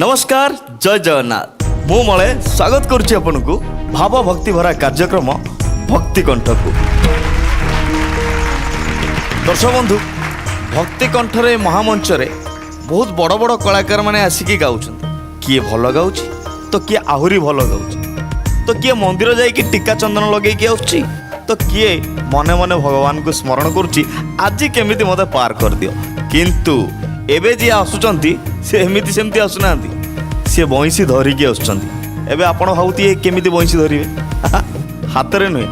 नमस्कार जय जगन्नाथ मु मले स्वागत करुच्ची आपनकु भाव भक्ति भरा कार्यक्रम भक्ति कंठ को। दर्शक बंधु भक्ति कंठरे महामंच रे बहुत बड़ बड़ कलाकार माने आसिकी गाउछन। किए भल गाउछि तो किए आहुरी भल गाउछि तो किए मंदिर जाइकी टीका चंदन लगेकी आउछि तो किए मने मने भगवान को स्मरण करुच्ची आज केमिति मते पार कर दियो। किंतु एबे जी आसुचंती से एमिति सेमती आसुनांती सी बंशी धरिकी आसुचंती। एबे आपण भावती केमिति बंशी धरिबे हाथ रे नुहे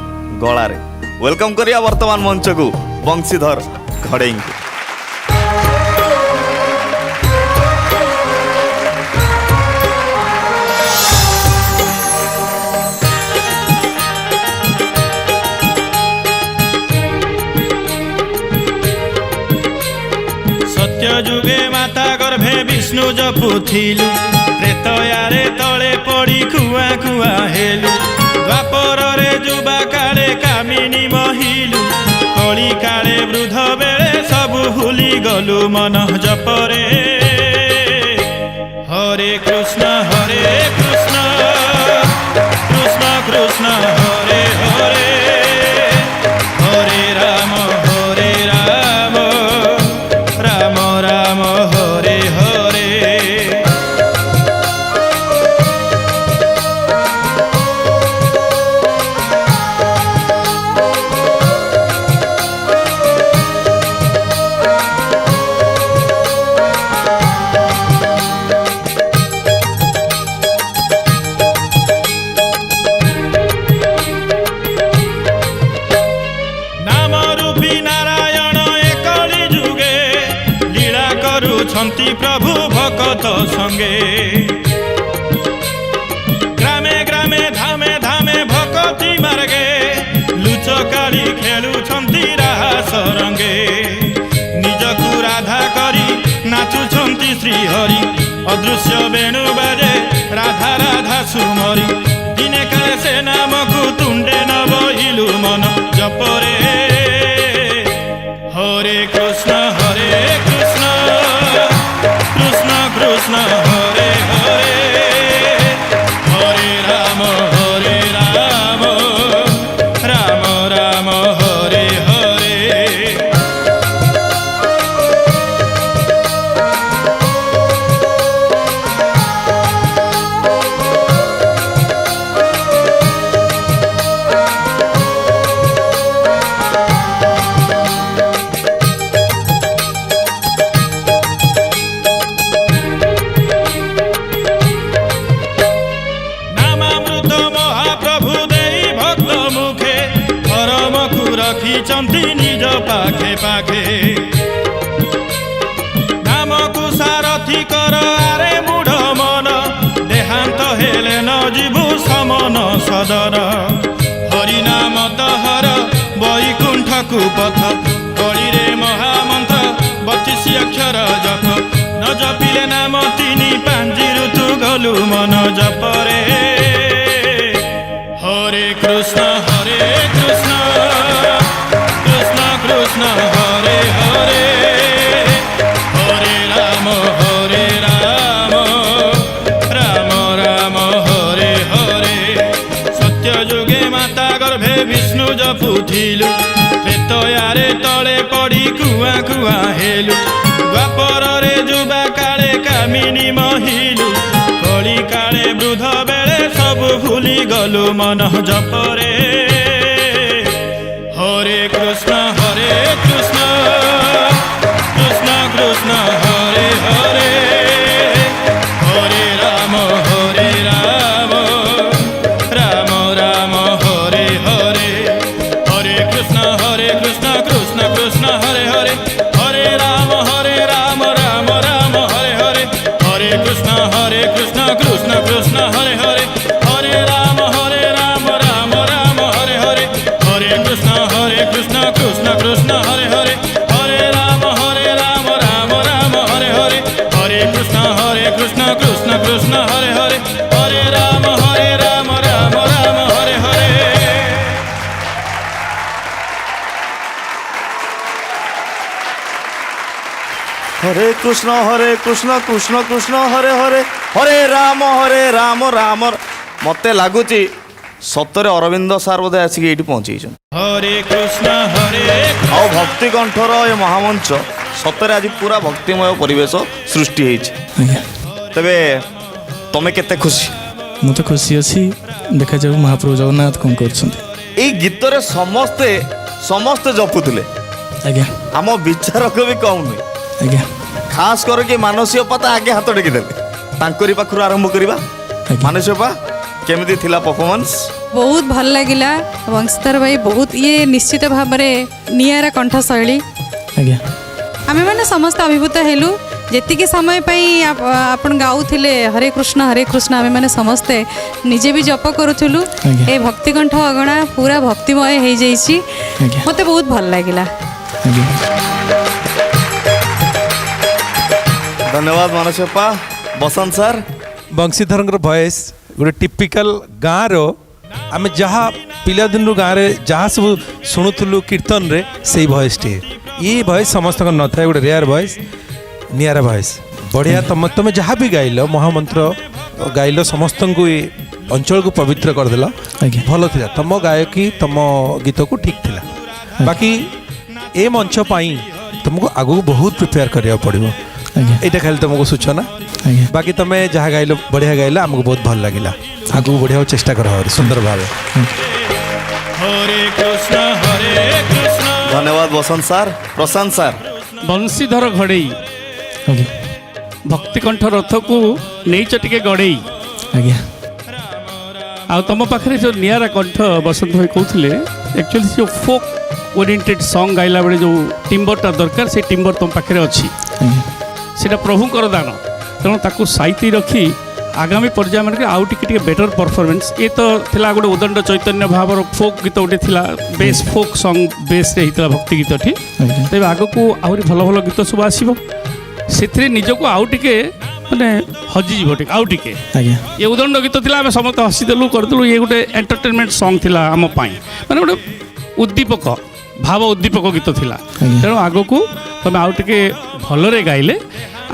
गला रे। वेलकम करिया वर्तमान मंच को बंशीधर घड़ेई को। जुगे माता गर्भे विष्णु जपुथिलु त्रेतयारे तले पड़ी खुआ खुआ हेलु द्वापर रे जुबा काले कामिनी महिलु कली काले वृद्ध बेले सबु भूली गलु मन जपरे हरे कृष्ण कृष्ण कृष्ण हरे हरे हरे राम राम राम हरे हरे। नाम रूपी नारायण एकली जुगे लीला करुछंती प्रभु भकत संगे ग्रामे ग्रामे धामे धामे भकति मार्गे लुचकाली खेलुछंती रास रंगे निजकु राधा करी नाचुछंती श्रीहरि अदृश्य वेणु बाजे राधा राधा सुमरी दिने काले से नामकु तुंडे न बहिलु मन जपरे हरे कृष्ण कृष्ण कृष्ण हरे हरे हरे राम राम राम हरे हरे। रखिचंती निज पाखे पाखे नाम को सारथी कर आरे मूढ़ मन देहांत हेले न जीवु समन सदन हरिनाम तहर वैकुंठ को पथ कली रे महामंत्र 32 अक्षर जप न जपिले नाम तीनी पांजी ऋतु गलु मन जपरे हरे कृष्ण कृष्ण कृष्ण हरे हरे हरे राम राम राम हरे हरे। सत्य जुगे माता गर्भे विष्णु जपुथिलु त्रेतयारे तले पड़ी खुआ खुआ हेलु द्वापर रे जुबा काले कामिनी महिलु कली काले वृद्ध बेले सबु भूली गलु मन जपरे हरे कृष्ण कृष्ण कृष्ण हरे हरे हरे राम राम राम हरे हरे हरे कृष्ण कृष्ण कृष्ण हरे हरे हरे राम राम हरे हरे हरे कृष्ण कृष्ण कृष्ण हरे हरे हरे राम राम हरे हरे हरे कृष्ण कृष्ण कृष्ण हरे हरे हरे राम राम हरे हरे हरे कृष्ण कृष्ण कृष्ण हरे हरे हरे राम राम हरे हरे। हरे कृष्ण कृष्ण कृष्ण हरे हरे ହରେ ରାମ ରାମ ମତେ ଲାଗୁଛି ସତରେ ଅରବିନ୍ଦ ସାର୍ ବୋଧେ ଆସିକି ଏଇଠି ପହଞ୍ଚେଇଛନ୍ତି। हरे कृष्ण ଆଉ ଭକ୍ତି କଣ୍ଠର ଏ ମହାମଞ୍ଚ ସତରେ ଆଜି ପୁରା ଭକ୍ତିମୟ ପରିବେଶ ସୃଷ୍ଟି ହେଇଛି। ଆଜ୍ଞା ତେବେ ତମେ କେତେ ଖୁସି? ମୁଁ ତ ଖୁସି ଅଛି। ଦେଖାଯାଉ ମହାପ୍ରଭୁ ଜଗନ୍ନାଥ କ'ଣ କରୁଛନ୍ତି। ଏଇ ଗୀତରେ ସମସ୍ତେ ସମସ୍ତେ ଜପୁଥିଲେ। ଆଜ୍ଞା ଆମ ବିଚାରକ ବି କମ୍ ନୁହେଁ। ଆଜ୍ଞା ଖାସ୍ କରିକି ମାନସୀୟ ପାତା ଆଗେ ହାତ ଟେକିଦେଲେ। ତାଙ୍କରି ପାଖରୁ ଆରମ୍ଭ କରିବା। ଆଜ୍ଞା। ମାନସୀୟ ପା କେମିତି ଥିଲା ପରଫର୍ମାନ୍ସ? ବହୁତ ଭଲ ଲାଗିଲା ବଂଶୀଧର ଭାଇ, ବହୁତ ଇଏ ନିଶ୍ଚିତ ଭାବରେ ନିଆରା କଣ୍ଠଶୈଳୀ। ଆଜ୍ଞା ଆମେମାନେ ସମସ୍ତେ ଅଭିଭୂତ ହେଲୁ। ଯେତିକି ସମୟ ପାଇଁ ଆପଣ ଗାଉଥିଲେ ହରେ କୃଷ୍ଣ ଆମେମାନେ ସମସ୍ତେ ନିଜେ ବି ଜପ କରୁଥିଲୁ। ଆଜ୍ଞା। ଏ ଭକ୍ତିକଣ୍ଠ ଅଗଣା ପୁରା ଭକ୍ତିମୟ ହେଇଯାଇଛି। ଆଜ୍ଞା ମୋତେ ବହୁତ ଭଲ ଲାଗିଲା। ଆଜ୍ଞା ଧନ୍ୟବାଦ ମାନସୀୟ ପା। ବସନ୍ତ ସାର୍, ବଂଶୀଧରଙ୍କର ଭଏସ୍ ଗୋଟେ ଟିପିକାଲ ଗାଁର ଆମେ ଯାହା ପିଲାଦିନରୁ ଗାଁରେ ଯାହା ସବୁ ଶୁଣୁଥିଲୁ କୀର୍ତ୍ତନରେ ସେଇ ଭଏସ୍ଟି। ଏ ଭଏସ୍ ସମସ୍ତଙ୍କର ନଥାଏ, ଗୋଟେ ରେୟାର ଭଏସ୍, ନିଆରା ଭଏସ୍, ବଢ଼ିଆ। ତମେ ଯାହା ବି ଗାଇଲ ମହାମନ୍ତ୍ର ଗାଇଲ, ସମସ୍ତଙ୍କୁ ଏ ଅଞ୍ଚଳକୁ ପବିତ୍ର କରିଦେଲ। ଆଜ୍ଞା। ଭଲ ଥିଲା ତମ ଗାୟକୀ, ତମ ଗୀତକୁ ଠିକ୍ ଥିଲା। ବାକି ଏ ମଞ୍ଚ ପାଇଁ ତୁମକୁ ଆଗକୁ ବହୁତ ପ୍ରିପେୟାର କରିବାକୁ ପଡ଼ିବ। ଆଜ୍ଞା ଏଇଟା ଖାଲି ତୁମକୁ ସୂଚନା। ଆଜ୍ଞା ବାକି ତମେ ଯାହା ଗାଇଲ ବଢ଼ିଆ ଗାଇଲ, ଆମକୁ ବହୁତ ଭଲ ଲାଗିଲା। ଆଗକୁ ବଢ଼ିବାକୁ ଚେଷ୍ଟା କର ଆହୁରି ସୁନ୍ଦର ଭାବେ। हरे कृष्ण ଧନ୍ୟବାଦ ବସନ୍ତ ସାର୍। ପ୍ରଶାନ୍ତ ସାର୍, ବଂଶୀଧର ଘଡ଼େଇ ଆଜ୍ଞା ଭକ୍ତିକଣ୍ଠ ରଥକୁ ନେଇଛ ଟିକେ ଗଡ଼େଇ। ଆଜ୍ଞା ଆଉ ତମ ପାଖରେ ଯେଉଁ ନିଆରା କଣ୍ଠ ବସନ୍ତ ଭାଇ କହୁଥିଲେ, ଆକ୍ଚୁଆଲି ଯେଉଁ ଫୋକ୍ ଓରିଏଣ୍ଟେଡ୍ ସଙ୍ଗ୍ ଗାଇଲା ବେଳେ ଯେଉଁ ଟିମ୍ବରଟା ଦରକାର, ସେ ଟିମ୍ବର ତମ ପାଖରେ ଅଛି। ଆଜ୍ଞା ସେଇଟା ପ୍ରଭୁଙ୍କର ଦାନ। ତେଣୁ ତାକୁ ସାଇତି ରଖି ଆଗାମୀ ପର୍ଯ୍ୟାୟମାନଙ୍କରେ ଆଉ ଟିକେ ବେଟର୍ ପରଫର୍ମାନ୍ସ। ଏ ତ ଥିଲା ଗୋଟେ ଉଦଣ୍ଡ ଚୈତନ୍ୟ ଭାବର ଫୋକ୍ ଗୀତ ଗୋଟେ ଥିଲା, ବେସ୍ ଫୋକ୍ ସଙ୍ଗ୍ ବେସ୍ରେ ହେଇଥିଲା ଭକ୍ତି ଗୀତଟି। ଆଜ୍ଞା ତେବେ ଆଗକୁ ଆହୁରି ଭଲ ଭଲ ଗୀତ ସବୁ ଆସିବ, ସେଥିରେ ନିଜକୁ ଆଉ ଟିକେ ମାନେ ହଜିଯିବ ଟିକେ ଆଉ ଟିକେ। ଆଜ୍ଞା ଏ ଉଦଣ୍ଡ ଗୀତ ଥିଲା, ଆମେ ସମସ୍ତେ ହସିଦେଲୁ କରିଦେଲୁ। ଇଏ ଗୋଟେ ଏଣ୍ଟରଟେନମେଣ୍ଟ ସଙ୍ଗ୍ ଥିଲା ଆମ ପାଇଁ, ମାନେ ଗୋଟେ ଉଦ୍ଦୀପକ ଭାବ ଉଦ୍ଦୀପକ ଗୀତ ଥିଲା। ଆଜ୍ଞା। ତେଣୁ ଆଗକୁ ତମେ ଆଉ ଟିକେ ଭଲରେ ଗାଇଲେ,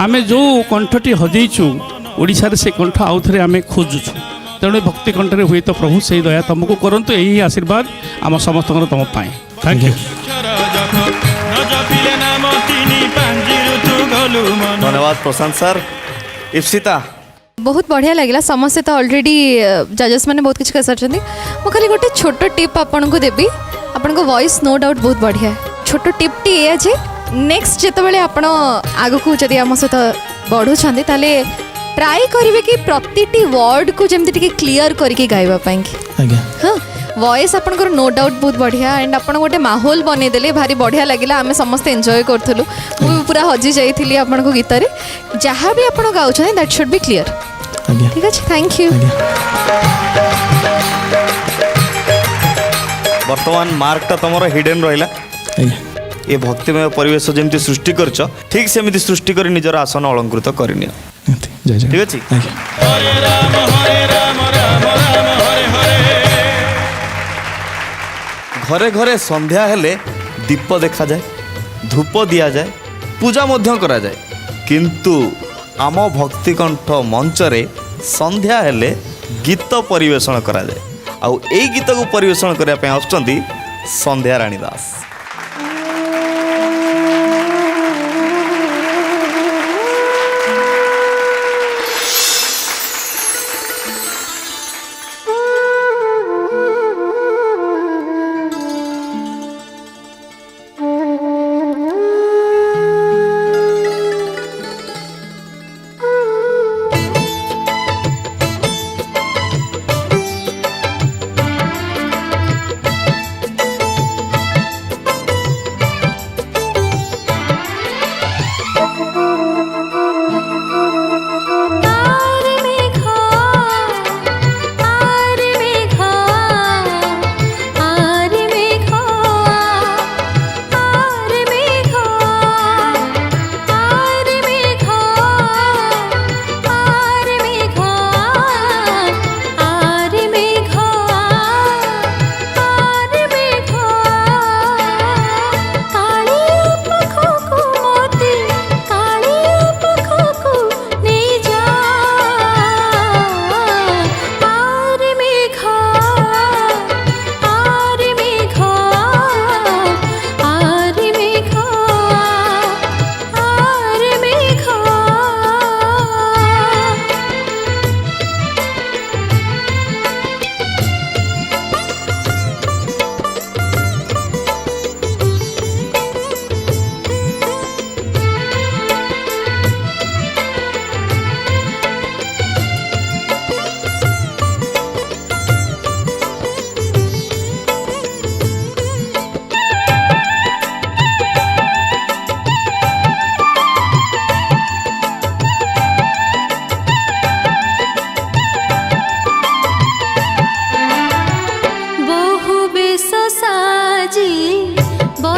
ଆମେ ଯେଉଁ କଣ୍ଠଟି ହଜେଇଛୁ ଓଡ଼ିଶାରେ ସେ କଣ୍ଠ ଆଉ ଥରେ ଆମେ ଖୋଜୁଛୁ। ତେଣୁ ଭକ୍ତି କଣ୍ଠରେ ହୁଏତ ପ୍ରଭୁ ସେଇ ଦୟା ତମକୁ କରନ୍ତୁ। ଏହି ଆଶୀର୍ବାଦ ଆମ ସମସ୍ତଙ୍କର ତମ ପାଇଁ। Thank you. ଧନ୍ୟବାଦ ପ୍ରଶାନ୍ତ ସାର୍। ଇପ୍ସିତା, बहुत बढ़िया लगे समस्ते तो ऑलरेडी जजेस मैंने बहुत किसी कह सारी मुझे खाली गोटे छोट टिप आपन को देवी। आपन को वॉइस नो डाउट बहुत बढ़िया है। छोट टिप टी ये जे नेक्स्ट जिते आपण आग को जदि आम सहित बढ़ुंट ताले ट्राई करेंगे कि प्रति वर्ड को जमी क्लीयर करके गाइबा आज्ञा हाँ वॉइस आपनकर नो डाउट बहुत बढ़िया एंड आपन गोटे माहौल बनईदेले भारी बढ़िया लगे। आम समस्ते एंजॉय करूँ मुझे पूरा हजि जाइली आपन को गीत जहाँ भी आप गाँव दैट शुड बी क्लीयर। आज्ञा ठीक अच्छे थैंक यू। वर्तमान मार्कटा तुम हिडेन रहा। आज्ञा ये भक्तिमय परिवेश जमी सृष्टि करछ, ठीक सेमती सृष्टि कर निजर आसन अलंकृत करनी। जय जय ठीक अच्छे। आज्ञा हरे राम राम राम हरे हरे। घरे घरे संध्या हेले दीप देखा जाए, धूप दिया जाए, पूजा मध्य करा जाए, किंतु आम भक्तिकंठ मंचरे संध्या हेले गीत परिवेषण करा जाए। आउ एई गीत को परिवेषण करने पे आसुचंदी संध्या रानी दास।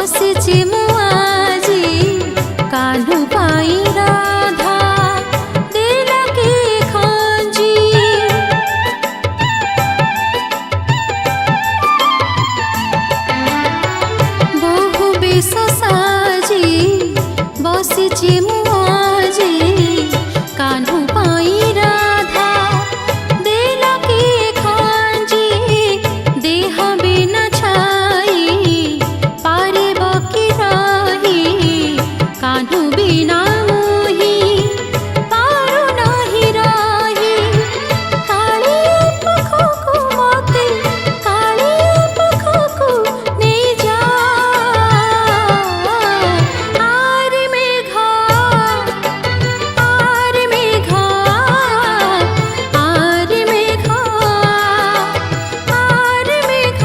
ବସିଛି ମୁଁ ଆଜି କାହ୍ନୁ ପାଇଁ ରାଧା ଦେଲା କି ଖଞ୍ଜି ବହୁ ବେଶ ସାଜି ବସିଛି ମୁଁ ଆଜି କାହ୍ନୁ ପାଇଁ ରାଧା ଦେଲା କି ଖଞ୍ଜି ଦେହ ବିନା ଛାଇ ପାରିବ କି ରହି କାହ୍ନୁ ବିନା ମୁହିଁ ପାରୁ ନାହିଁ ରହି କାଳିଆ ପାଖକୁ ମତେ କାଳିଆ ପାଖକୁ ନେଇଯା ଆରେ ମେଘ ଆରେ ମେଘ ଆରେ ମେଘ ଆରେ ମେଘ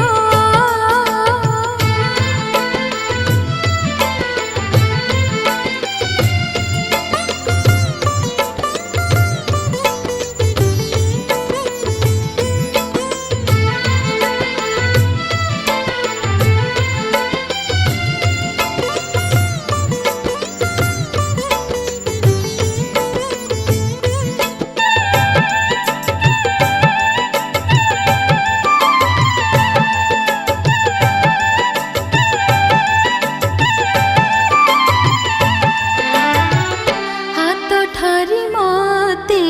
ହାତ ଠାରି ମତେ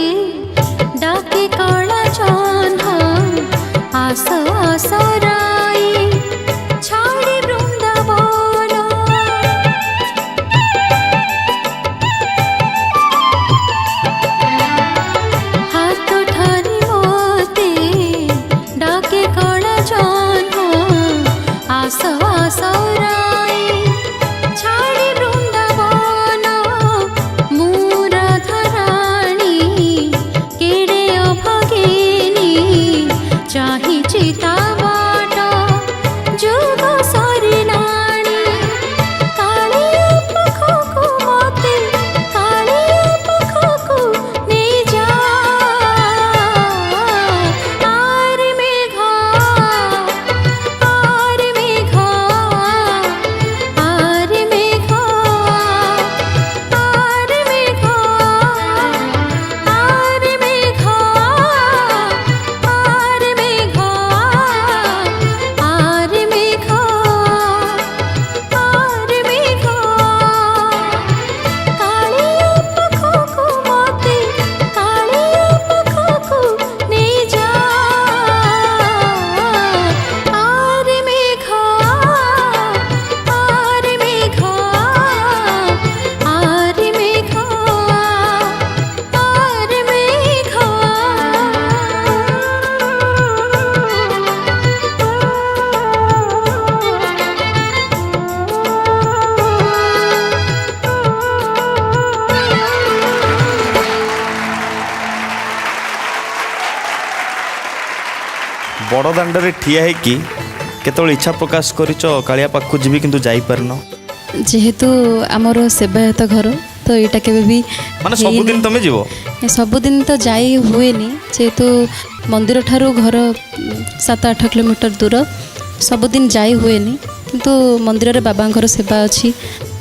ଡାକେ କଳା ଜହ୍ନ ଆସ ଆସ ରାଇ ଛାଡ଼ି ବୃନ୍ଦାବନ ହାତ ଠାରି ମତେ ଡାକେ କଳା ଜହ୍ନ ଆସ ଆସ ରାଇ ଛାଡ଼ି ବୃନ୍ଦାବନ ମୁଁ ରାଧା ରାଣୀ କେଡ଼େ ଅଭାଗିନୀ ଚାହିଁଛି ତା ବାଟ ଯୁଗ ସରିଲାଣି କାଳିଆ ପାଖକୁ ମତେ କାଳିଆ ପାଖକୁ ନେଇଯା ଆରେ ମେଘ ଆରେ ମେଘ ଆରେ ମେଘ ଆରେ ମେଘ ଆରେ ମେଘ ଆରେ ମେଘ ଆରେ ମେଘ ଆରେ ମେଘ କାଳିଆ ପାଖକୁ ମତେ କାଳିଆ ପାଖକୁ ନେଇଯା ଆରେ ମେଘ ଆରେ ମେଘ ଆରେ ମେଘ ଆରେ ବଡ଼ ଦାଣ୍ଡରେ ଠିଆ ହେଇକି କେତେବେଳେ ଇଚ୍ଛା ପ୍ରକାଶ କରିଛ କାଳିଆ ପାଖକୁ ଯିବି କିନ୍ତୁ ଯାଇପାରିନ ଯେହେତୁ ଆମର ସେବାୟତ ଘର ତ ଏଇଟା କେବେ ବି ମାନେ ସବୁଦିନ ତମେ ଯିବ ସବୁଦିନ ତ ଯାଇ ହୁଏନି ଯେହେତୁ ମନ୍ଦିର ଠାରୁ ଘର 7-8 କିଲୋମିଟର ଦୂର ସବୁଦିନ ଯାଇ ହୁଏନି କିନ୍ତୁ ମନ୍ଦିରରେ ବାବାଙ୍କର ସେବା ଅଛି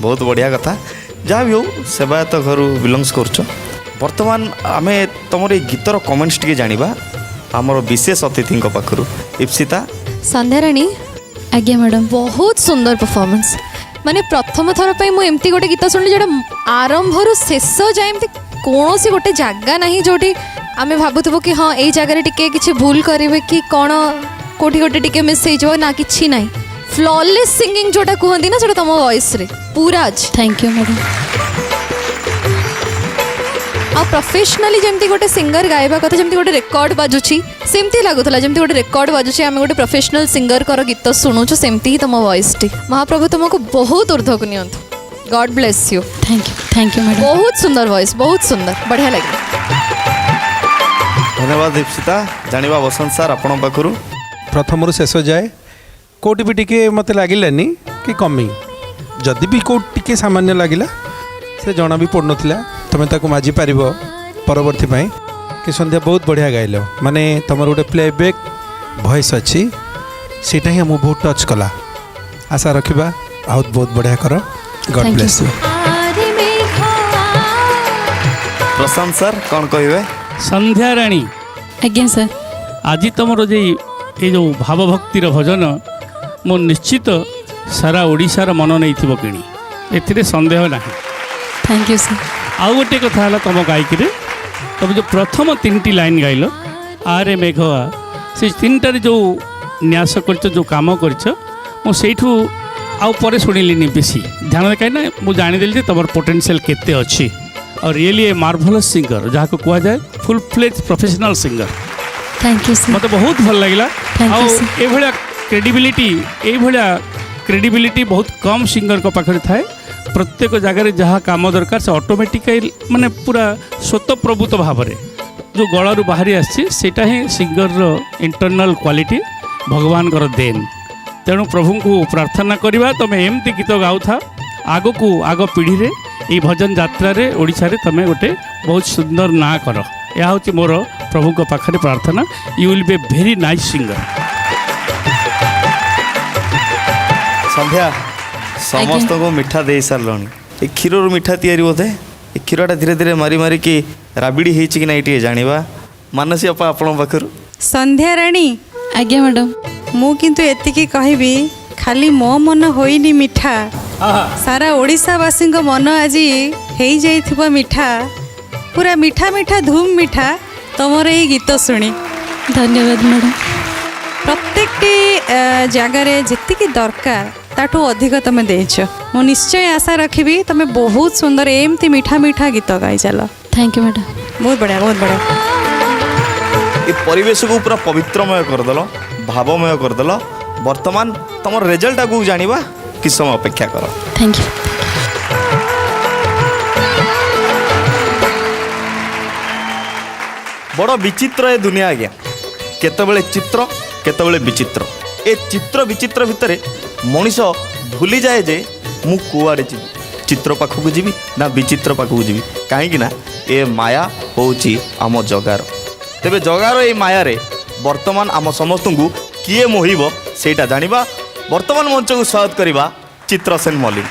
ବହୁତ ବଢ଼ିଆ କଥା ଯାହା ବି ହଉ ସେବାୟତ ଘରୁ ବିଲଙ୍ଗସ୍ କରୁଛ ବର୍ତ୍ତମାନ ଆମେ ତମର ଏଇ ଗୀତର କମେଣ୍ଟସ୍ ଟିକେ ଜାଣିବା ଆମର ବିଶେଷ ଅତିଥିଙ୍କ ପାଖରୁ ଇପ୍ସିତା ସନ୍ଧ୍ୟାରାଣୀ ଆଜ୍ଞା ମ୍ୟାଡ଼ାମ୍ ବହୁତ ସୁନ୍ଦର ପରଫର୍ମାନ୍ସ ମାନେ ପ୍ରଥମ ଥର ପାଇଁ ମୁଁ ଏମିତି ଗୋଟେ ଗୀତ ଶୁଣିଲି ଯେଉଁଟା ଆରମ୍ଭରୁ ଶେଷ ଯାଏ ଏମିତି କୌଣସି ଗୋଟେ ଜାଗା ନାହିଁ ଯେଉଁଠି ଆମେ ଭାବୁଥିବୁ କି ହଁ ଏଇ ଜାଗାରେ ଟିକେ କିଛି ଭୁଲ କରିବେ କି କ'ଣ କେଉଁଠି ଗୋଟେ ଟିକେ ମିସ୍ ହେଇଯିବ ନା କିଛି ନାହିଁ ଫ୍ଲଲେସ୍ ସିଙ୍ଗିଂ ଯେଉଁଟା କୁହନ୍ତି ନା ସେଇଟା ତମ ଭଏସ୍ରେ ପୁରା ଅଛି ଥ୍ୟାଙ୍କ ୟୁ ମ୍ୟାଡ଼ାମ୍ ଆଉ ପ୍ରଫେସନାଲି ଯେମିତି ଗୋଟେ ସିଙ୍ଗର ଗାଇବା କଥା ଯେମିତି ଗୋଟେ ରେକର୍ଡ ବାଜୁଛି ସେମିତି ଲାଗୁଥିଲା ଯେମିତି ଗୋଟେ ରେକର୍ଡ ବାଜୁଛି ଆମେ ଗୋଟେ ପ୍ରଫେସନାଲ ସିଙ୍ଗରଙ୍କର ଗୀତ ଶୁଣୁଛୁ ସେମିତି ହିଁ ତମ ଭଏସ୍ଟି ମହାପ୍ରଭୁ ତୁମକୁ ବହୁତ ଉର୍ଦ୍ଧ୍ୱକୁ ନିଅନ୍ତୁ god bless you thank you madam ବହୁତ ସୁନ୍ଦର ଭଏସ୍ ବହୁତ ସୁନ୍ଦର ବଢ଼ିଆ ଲାଗିଲା ଧନ୍ୟବାଦ ଇପ୍ସିତା ଜାଣିବା ବସନ୍ତ ସାର୍ ଆପଣଙ୍କ ପାଖରୁ ପ୍ରଥମରୁ ଶେଷ ଯାଏ କେଉଁଠି ବି ଟିକେ ମୋତେ ଲାଗିଲାନି କି କମି ଯଦି ବି କେଉଁଠି ଟିକେ ସାମାନ୍ୟ ଲାଗିଲା ସେ ଜଣା ବି ପଡ଼ୁନଥିଲା ତୁମେ ତାକୁ ମାଜି ପାରିବ ପରବର୍ତ୍ତୀ ପାଇଁ କି ସନ୍ଧ୍ୟା ବହୁତ ବଢ଼ିଆ ଗାଇଲ ମାନେ ତୁମର ଗୋଟେ ପ୍ଲେବ୍ୟାକ୍ ଭଏସ୍ ଅଛି ସେଇଟା ହିଁ ଆମକୁ ବହୁତ ଟଚ୍ କଲା ଆଶା ରଖିବା बहुत बहुत बढ़िया कर god Thank you, bless you आरे मेघा प्रशांत सर कौन कहे? संध्या राणी आज्ञा सर आज तुमर ये जो भावभक्तिर भजन मो निश्चित सारा ओडिशार मन नहीं थी किणी एथिरे संदेह ना। थैंक यू सर आउ गोटे कथा है तुम गायकी तुम जो प्रथम 3टी लाइन गाइल आरे मेघवा से 3टार जो न्यास कर जो कम कर आउ पर शुणिली बेसी ध्यान दे कहीं मुझे जानीदेली तुम पोटेंशियल केते अच्छी और रियली ए मार्भलस सिंगर जहाँ को कह जाए full fledged professional singer. Thank you sir मत बहुत भल लगे Thank you, sir. आउ क्रेडिबिलिटी बहुत कम सिंगर को पाखे थाए। प्रत्येक जगार जहाँ काम दरकार से ऑटोमेटिकली माने पूरा स्वतःप्रभूत भाव जो गलू बाहरी आसटा ही सिंगर इंटरनल क्वालिटी भगवान देन। तेणु प्रभु को प्रार्थना करवा तुम एमती गीत गाऊ था आग को आग पीढ़ी रे ये भजन यात्रा रे ओडिशा रे तुम गोटे बहुत सुंदर ना कर यह हूँ मोर प्रभु को पाखरे प्रार्थना। You will be a very nice singer. संध्या समस्त को मिठा दे सारे ए क्षीर मिठा तैयारी बोधे ए क्षीरटा धीरे धीरे मारी मारी कि राबिड़ी होती कि नहीं जाना मानसी अपा आपण पाखर संध्या राणी आज्ञा मैडम मु किंतु एतिकी कहबी खाली मो मन होइनी मिठा सारा ओडिशावासी मन आज हो जाइथिबो मिठा पूरा मिठा मिठा धूम मिठा तुमर ये गीत शुणी धन्यवाद मैडम प्रत्येकटी जगार जी दरकार ताठू अधिक तुम देच मु निश्चय आशा रखी तुम बहुत सुंदर एमती मिठा मिठा गीत गाई चल। थैंक यू मैडम बहुत बढ़िया बहुत बढ़िया। ये परिवेश को पूरा पवित्रमय करदेल भावमय करदेल। वर्तमान तुम रिजल्ट आगू जाना कि समय अपेक्षा कर। थैंक यू बड़ विचित्र ए दुनिया आज्ञा केतबेले चित्र केतबेले विचित्र ए चित्र विचित्र भितर मनीष भूली जाए जे मु कुआड़े जी चित्र पाखक जी ना विचित्र पाखक जी कहीं ए माया होची आम जगार। तेबे जगार ए माया रे वर्तमान आम समस्त को किए मोहिब सेटा जानिबा वर्तमान मंच को स्वागत करिबा चित्रसेन मल्लिक।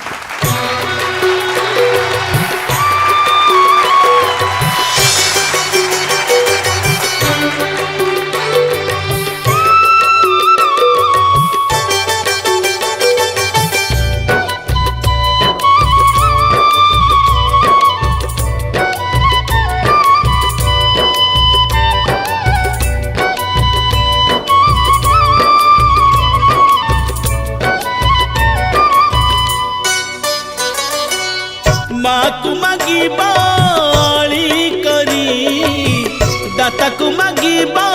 दाताकु मागिबा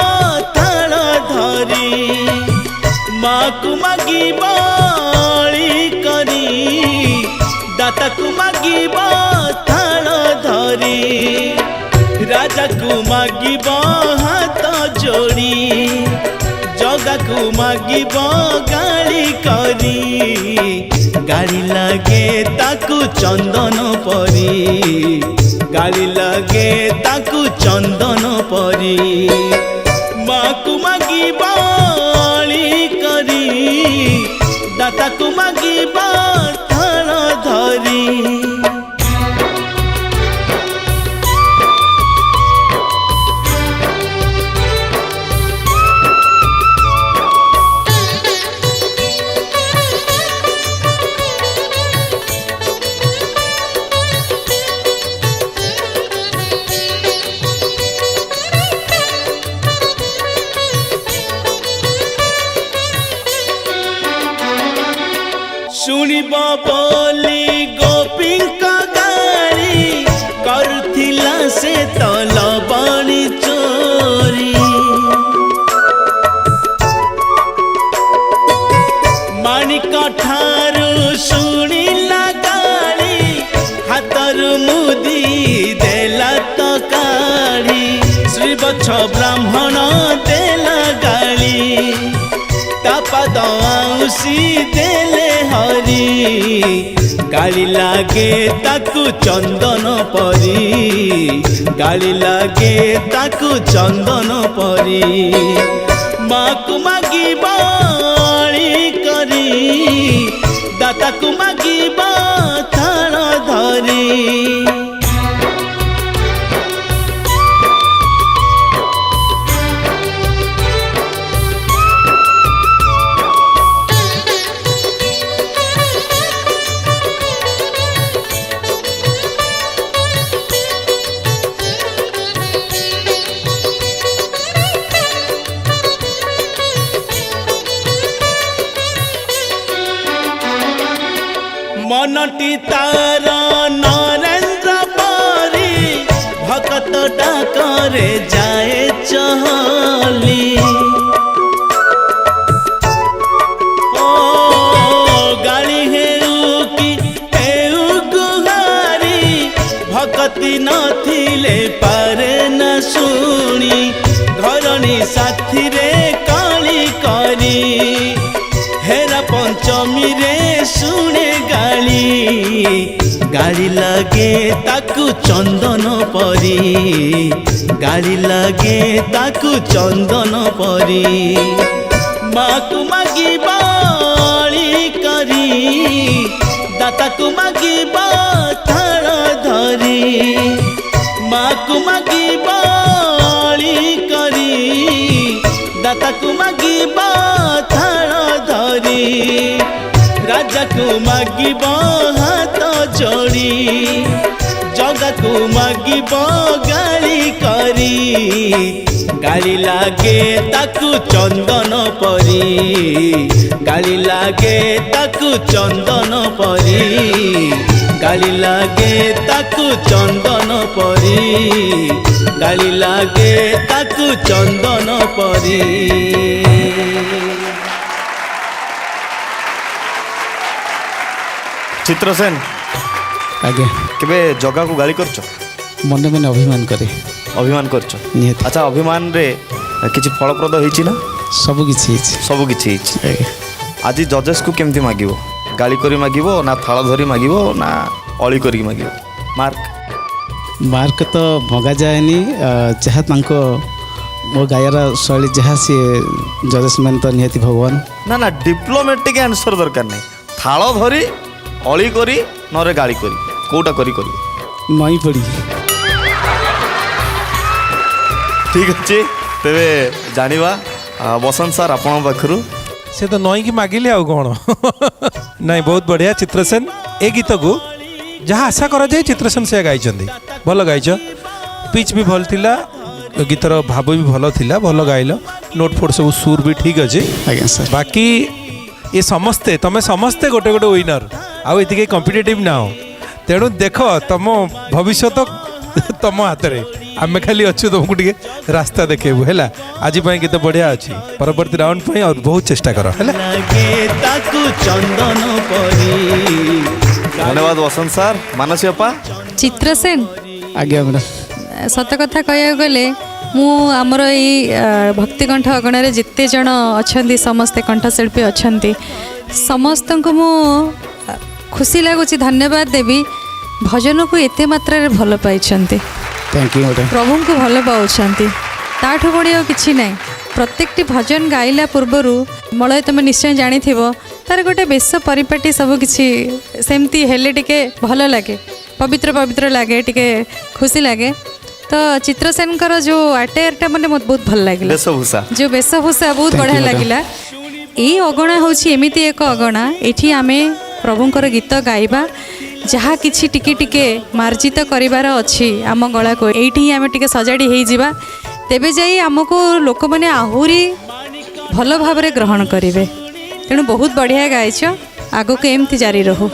थाल धरी माकु मागिबा करी दाताकु मागिबा थाल धरी राजाकु मागिबा हाथ जोड़ी जगाकु मागिबा गाली करी गाड़ी लगे ताकु चंदन परी गाड़ी लगे ताकु चंदन परी माकु मागिबा करी दाताकु मागिबा थाल धरी। शुणिब बोली गोपी गाड़ी करुथिला से तल बणी चोरी माणिक ठारू शुणिला गाड़ी हाथरू मुदी देला तो काढ़ी श्रीवत्स ब्राह्मण देला गाड़ी तापाद आउसी देले हरी गाड़ी लागे ताकु चंदन परी गाड़ी लागे ताकु चंदन परी माकु मागिबा करी ଦାତାକୁ ମାଗିବ ଥାଳ ଧରି। মনটি তার নরেন্দ্র পরি ভকত ডাকরে যায় চহলি। ও গালি হেউ কি হেউ গুহারি ভকতি নথিলে পারে না শুনি ঘরণী সাথীরে কালি করি হেরা পঞ্চমী রে শুনে গালি গালি লাগে তাকু চন্দন পরি গালি লাগে তাকু চন্দন পরি মাকু মাগিব অଳି କରି দাতাকু মাগিব ଥାଳ ଧରି ମାକୁ ମାଗିବ ଅଳି କରି ଦାତାକୁ ମାଗିବ ଥାଳ ଧରି ରାଜାକୁ ମାଗିବ ହାତ ଯୋଡ଼ି ଜଗାକୁ ମାଗିବ ଗାଳି କରି ଗାଳି ଲାଗେ ତାକୁ ଚନ୍ଦନ ପରି ଗାଳି ଲାଗେ ତାକୁ ଚନ୍ଦନ ପରି ଗାଳି ଲାଗେ ତାକୁ ଚନ୍ଦନ ପରି ଗାଳି ଲାଗେ ତାକୁ ଚନ୍ଦନ ପରି। ଚିତ୍ରସେନ ଆଜ୍ଞା କେବେ ଜଗାକୁ ଗାଳି କରିଛ? ମନେ ମନେ ଅଭିମାନ କରେ। ଅଭିମାନ କରିଛ? ନିହାତି ଆଚ୍ଛା, ଅଭିମାନରେ କିଛି ଫଳପ୍ରଦ ହେଇଛି ନା? ସବୁ କିଛି ହେଇଛି। ସବୁ କିଛି ହେଇଛି। ଆଜ୍ଞା ଆଜି ଜଜେସକୁ କେମିତି ମାଗିବ? ଗାଳି କରି ମାଗିବ ନା ଥାଳ ଧରି ମାଗିବ ନା ଅଳି କରିକି ମାଗିବ? ମାର୍କ ତ ମଗାଯାଏନି, ଯାହା ତାଙ୍କ ମୋ ଗାଇବାର ଶୈଳୀ ଯାହା ସିଏ ଜଜେସ୍ ମାନେ ତ ନିହାତି ଭଗବାନ। ନା ନା, ଡିପ୍ଲୋମେଟିକ୍ ଆନ୍ସର ଦରକାର ନାହିଁ। ଥାଳ ଧରି ଅଳି କରି ନହେଲେ ଗାଳି କରି କୋଉଟା କରି କରିବ? ନଈ ପଡ଼ି। ଠିକ୍ ଅଛି, ତେବେ ଜାଣିବା ବସନ୍ତ ସାର୍ ଆପଣଙ୍କ ପାଖରୁ। ସେ ତ ନଈକି ମାଗିଲେ ଆଉ କ'ଣ। ନାଇଁ, ବହୁତ ବଢ଼ିଆ ଚିତ୍ରସେନ। ଏ ଗୀତକୁ ଯାହା ଆଶା କରାଯାଏ ଚିତ୍ରସେନ ସେୟା ଗାଇଛନ୍ତି। ଭଲ ଗାଇଛ, ପିଚ୍ ବି ଭଲ ଥିଲା, ଗୀତର ଭାବ ବି ଭଲ ଥିଲା, ଭଲ ଗାଇଲ, ନୋଟ୍ ଫୋଟ୍ ସବୁ ସୁର ବି ଠିକ୍ ଅଛି। ଆଜ୍ଞା ସାର୍। ବାକି ଏ ସମସ୍ତେ ତମେ ସମସ୍ତେ ଗୋଟେ ଗୋଟେ ୱିନର, ଆଉ ଏତିକି କମ୍ପିଟେଟିଭ୍ ନାହ। ତେଣୁ ଦେଖ, ତମ ଭବିଷ୍ୟତ ତମ ହାତରେ। ଆମେ ଖାଲି ଅଛୁ ତୁମକୁ ଟିକେ ରାସ୍ତା ଦେଖେଇବୁ ହେଲା। ଆଜି ପାଇଁ ଗୀତ ବଢ଼ିଆ ଅଛି, ପରବର୍ତ୍ତୀ ରାଉଣ୍ଡ ପାଇଁ ଆଉ ବହୁତ ଚେଷ୍ଟା କର ହେଲା। ଧନ୍ୟବାଦ ବସନ୍ତ ସାର୍। ମାନସୀ ଅପା? ଚିତ୍ରସେନ, ଆଜ୍ଞା ମ୍ୟାଡ଼ାମ୍। ସତ କଥା କହିବାକୁ ଗଲେ ମୁଁ ଆମର ଏଇ ଭକ୍ତିକଣ୍ଠ ଅଗଣାରେ ଯେତେ ଜଣ ଅଛନ୍ତି, ସମସ୍ତେ କଣ୍ଠଶିଳ୍ପୀ ଅଛନ୍ତି, ସମସ୍ତଙ୍କୁ ମୁଁ ଖୁସି ଲାଗୁଛି, ଧନ୍ୟବାଦ ଦେବି। ଭଜନକୁ ଏତେ ମାତ୍ରାରେ ଭଲ ପାଇଛନ୍ତି, ଥ୍ୟାଙ୍କ ୟୁ ମ୍ୟାଡ଼ାମ୍। ପ୍ରଭୁଙ୍କୁ ଭଲ ପାଉଛନ୍ତି, ତାଠୁ ବଢ଼ି ଆଉ କିଛି ନାହିଁ। ପ୍ରତ୍ୟେକଟି ଭଜନ ଗାଇଲା ପୂର୍ବରୁ ମଳୟ ତୁମେ ନିଶ୍ଚୟ ଜାଣିଥିବ, ତାର ଗୋଟେ ବେଶ ପରିପାଟି ସବୁକିଛି ସେମିତି ହେଲେ ଟିକେ ଭଲ ଲାଗେ, ପବିତ୍ର ପବିତ୍ର ଲାଗେ, ଟିକେ ଖୁସି ଲାଗେ। ତ ଚିତ୍ରସେନଙ୍କର ଯେଉଁ ଆଟେୟାରଟା ମାନେ ମୋତେ ବହୁତ ଭଲ ଲାଗିଲା, ବେଶଭୂଷା, ଯେଉଁ ବେଶଭୂଷା ବହୁତ ବଢ଼ିଆ ଲାଗିଲା। ଏଇ ଅଗଣା ହେଉଛି ଏମିତି ଏକ ଅଗଣା, ଏଠି ଆମେ ପ୍ରଭୁଙ୍କର ଗୀତ ଗାଇବା, ଯାହା କିଛି ଟିକେ ଟିକେ ମାର୍ଜିତ କରିବାର ଅଛି ଆମ ଗଳାକୁ, ଏଇଠି ହିଁ ଆମେ ଟିକେ ସଜାଡ଼ି ହେଇଯିବା, ତେବେ ଯାଇ ଆମକୁ ଲୋକମାନେ ଆହୁରି ଭଲ ଭାବରେ ଗ୍ରହଣ କରିବେ। ତେଣୁ ବହୁତ ବଢ଼ିଆ ଗାଇଛ, ଆଗକୁ ଏମିତି ଜାରି ରହୁ।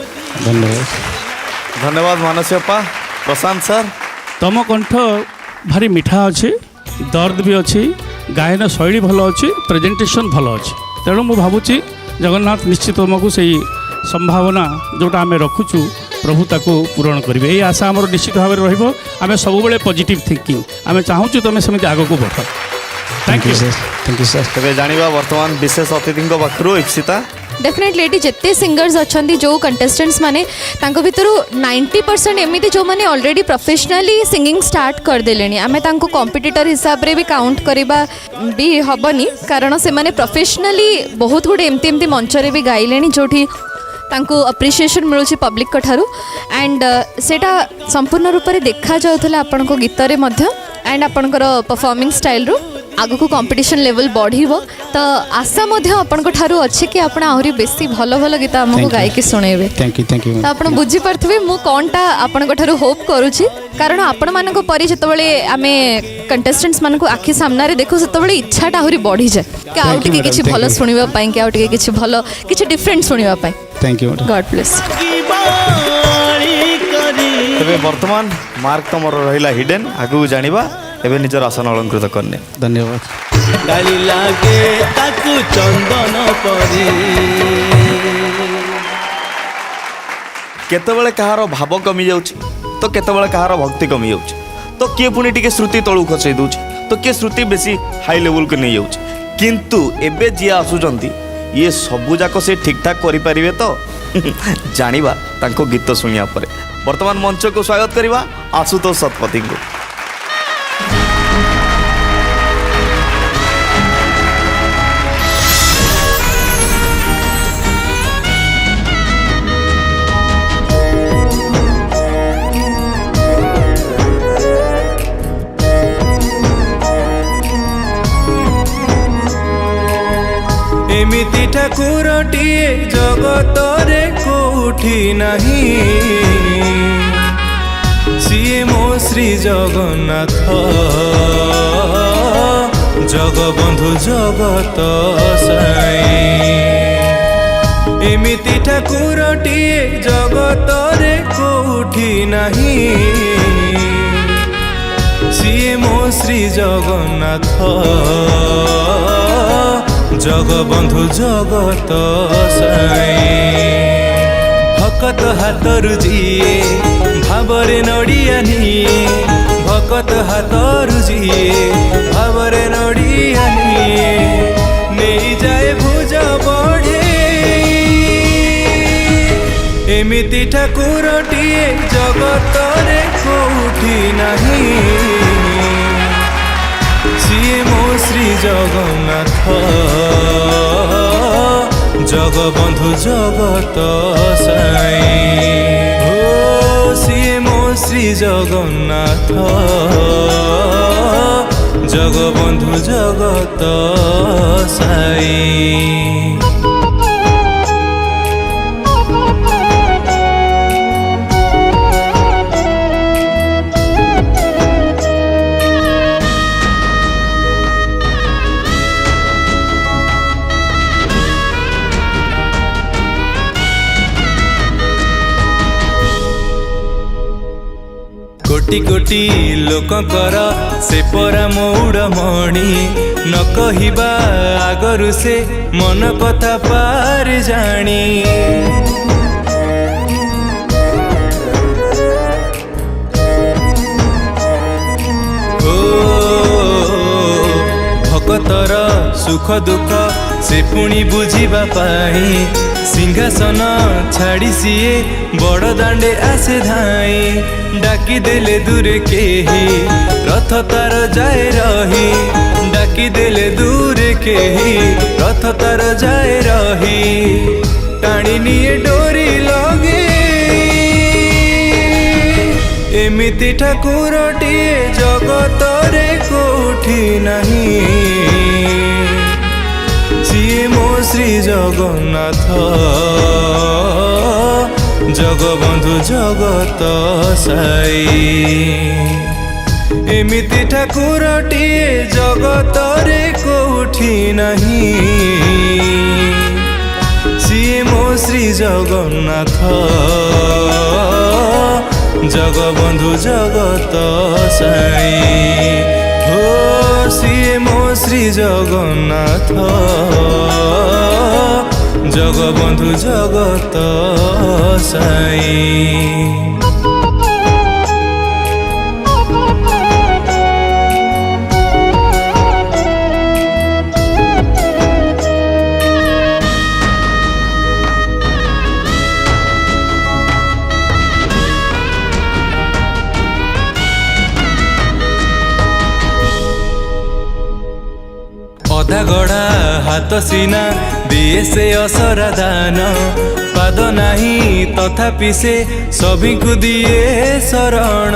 ଧନ୍ୟବାଦ। ଧନ୍ୟବାଦ ମାନସୀ ଅପା। ପ୍ରଶାନ୍ତ ସାର୍? ତମ କଣ୍ଠ ଭାରି ମିଠା ଅଛି, ଦର୍ଦ ବି ଅଛି, ଗାୟନ ଶୈଳୀ ଭଲ ଅଛି, ପ୍ରେଜେଣ୍ଟେସନ୍ ଭଲ ଅଛି। ତେଣୁ ମୁଁ ଭାବୁଛି ଜଗନ୍ନାଥ ନିଶ୍ଚିତ ତୁମକୁ ସେଇ ସମ୍ଭାବନା ଯେଉଁଟା ଆମେ ରଖୁଛୁ ପ୍ରଭୁ ତାକୁ ପୂରଣ କରିବେ, ଏଇ ଆଶା ଆମର ନିଶ୍ଚିତ ଭାବରେ ରହିବ। ଆମେ ସବୁବେଳେ ପଜିଟିଭ୍ ଥିଙ୍କିଂ, ଆମେ ଚାହୁଁଛୁ ତୁମେ ସେମିତି ଆଗକୁ ବଢ଼। Thank you sir. Thank you sir. ତେବେ ଜାଣିବା ବର୍ତ୍ତମାନ ବିଶେଷ ଅତିଥିଙ୍କ ପାଖରୁ। ଇପ୍ସିତା? डेफिनेटली ये जिते सिंगर्स अच्छा जो कंटेस्टेंट्स माने तांको भितर 90% एमती जो मैंने ऑलरेडी प्रोफेशनली सिंगिंग स्टार्ट करदेले आम तांको कॉम्पिटिटर हिसाब रे भी काउंट करवा भी हबनी कारण से माने प्रोफेशनली बहुत गुड़े एमती एमती मंच रे भी गाइले जोठी तांको अप्रिसिएशन मिलूची पब्लिक को ठारू एंड सेटा संपूर्ण रूप से देखा जाउथला आपण को गीत रे मध्य एंड आपणकर परफॉर्मिंग स्टाइल रू आगु को कंपटीशन लेवल बढ़िबो तो आशा मध्य आपण को ठारू अछि कि आपण आहुरी बेसी भलो भलो गीत हमको गाय के सुनेबे। थैंक यू तो आपण बुझी परथबे मु कोनटा आपण को ठारू होप करूची कारण आपण मान को परि जतबेले आमे कंटेस्टेंट्स मान को आखि सामना रे देखो सेतबेले इच्छाटा आहुरी बढ़ी जाय कि आउ टिके किछि भलो सुनिबा पई कि आउ टिके किछि भलो किछि डिफरेंट सुनिबा पई। Thank you God bless. तेरे वर्तमान मार्क तुमर रहिला हिडन आगु जानिबा एबे निजर आसन अलंकृत करने। धन्यवाद। गाली लागे ताकू चंदन परी केतबेले कहार भाव कमी जाउची तो केतबेले कहार भक्ति कमी जाउची तो किए पुणी टिके श्रुति तळु खसई दउची तो किए श्रुति बेसी हाई लेवल को नहीं जाउची किंतु एबे जी आसुचंती ये सबु जाक से ठीक ठाक करि परिबे तो जानिबा तांको गीत सुनिया परे। वर्तमान मंच को स्वागत करिबा आशुतोष शतपथी को। एमिति ठाकुरटिए जगतरे कोठी नाही सिए मो श्री जगन्नाथ जगबंधु जगत साई। एमिति ठाकुरटिए जगतरे कोठी नाही सिए मो श्री जगन्नाथ जगबंधु जगत साई। भकत हाथरु जीए भावरे नड़िया निए भकत हाथरु जीए भावरे नड़िया निए नहीं जाए भुज बढ़े एमिति ठाकुरटिए जगतरे कोठी नाही सिए मो श्री जगन्नाथ जगबंधु जगत साई। ओ सिए मो श्री जगन्नाथ जगबंधु जगत साई। कोटि कोटि लोकंकर से परा मौड़मणि न कहिबा आगरु से मन कथा पार जानी। ओ भकतर सुख दुख से पुणी बुझिबा पाई सिंहासन छाड़ी सीए बड़ दांडे आसे धाई। डाकी देले दूरे केही रथ तार जाए रही डाकी देले दूरे केही रथ तार जाए रही टाणी निये डोरी लगे एमिति ठाकुरटिए जगतरे कोठी नाही सिए मो श्री जगन्नाथ जगबंधु जगत साई। एमिति ठाकुरटिए जगतरे कोठी नाही सिए मो श्री जगन्नाथ जगबंधु जगत साई। हो सिए मो श्री जगन्नाथ जगबंधु जगत साई। अधा गढ़ा हाथ सीना दिए से असरा दान पाद नाही तथापि से सभी को दिए शरण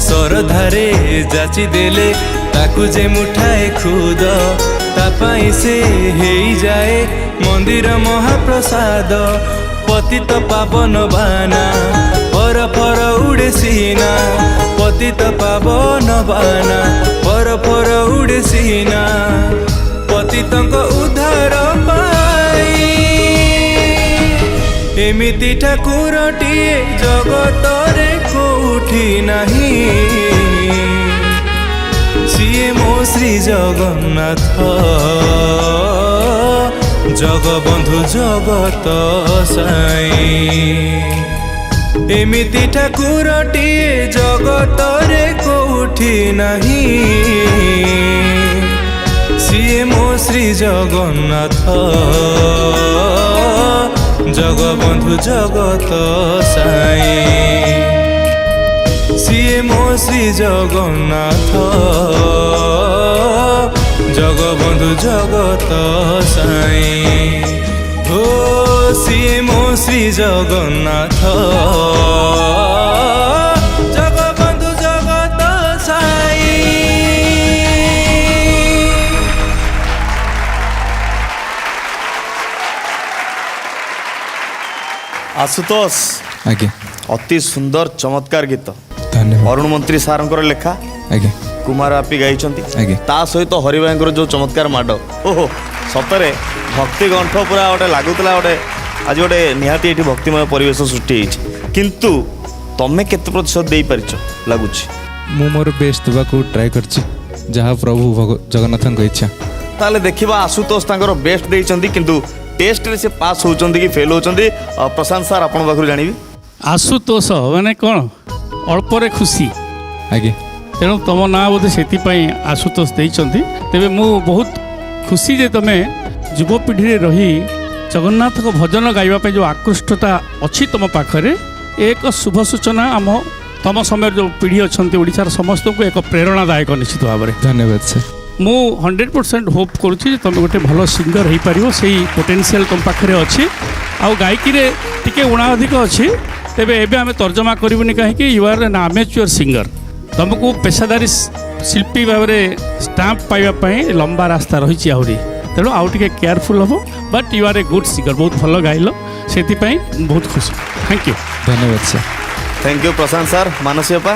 सरधारे जाची देले ताकू जे मुठाए खुद तापाई से हेई जाए मंदिर महाप्रसाद पतित पावन बाना पर पर उड़े सीना पतित पावन बाना पर पर उड़े सीना पतितंक उद्धार पाई एमिति ठाकुरटिए जगतरे कोठी नहीं सिए मो श्री जगन्नाथ जगबंधु जगत साई एमिति ठाकुरटिए जगतरे कोठी नहीं सिए मो श्री जगन्नाथ जगबंधु जगत साई सिए मो श्री जगन्नाथ जगबंधु जगत साई ओ सिए मो श्री जगन्नाथ जगबंधु जगत साई। आशुतोष आज्ञा अति सुंदर चमत्कार गीत धन्यवाद अरुण मंत्री सारंकर लेखा आज्ञा कुमार आपी गाई आज्ञा ता सहित हरिभाईଙ୍କର जो चमत्कार माड ओहो सतरे भक्ति कंठ पूरा गोटे लगुला गोटे आज गोटे निहाती ये भक्तिमय परिवेश सृष्टि किंतु तमें केते प्रतिशत दे पारिछ लगुच मु मोर बेस्ट देवाक ट्राए करछि जहाँ प्रभु जगन्नाथ इच्छा ताले देखिबा आशुतोष तांकर बेस्ट देइचंदी किंतु टेस्ट रे से पास होचंदी कि फेल होचंदी प्रशांत सर आपण पाखरु जानिबी आशुतोष माने कौन अल्परे खुशी आज्ञा तेणु तुम ना बोधे से आशुतोष देइचंदी तेबे मु बहुत खुशी जे तमे युवपीढ़ी रही जगन्नाथ को भजन गाइबा पे जो आकृष्टता अच्छी तुम पाखरे एक शुभ सूचना आम तुम समय जो पीढ़ी अच्छा ओडिशार समस्त को एक प्रेरणादायक निश्चित भाव में धन्यवाद सर मु 100% होप करुच्ची तुम गोटे भल सिंगर हो पार से पोटेंशियल तुम पाखे अच्छी आउ गायकी टिके उणा अधिक अच्छी तेबे एबे आमे तर्जमा करूनी कहीं यू आर एन आमेच्योर सिंगर तुमको पेशादारी शिल्पी भाव में स्टाम्प पाइबापी लंबा रास्ता रही आहरी तेणु आउ टे केयरफुल हम but you are a good singer बहुत भल गाइल से बहुत खुशी थैंक यू धन्यवाद sir thank you Prashant sir Mansi अपा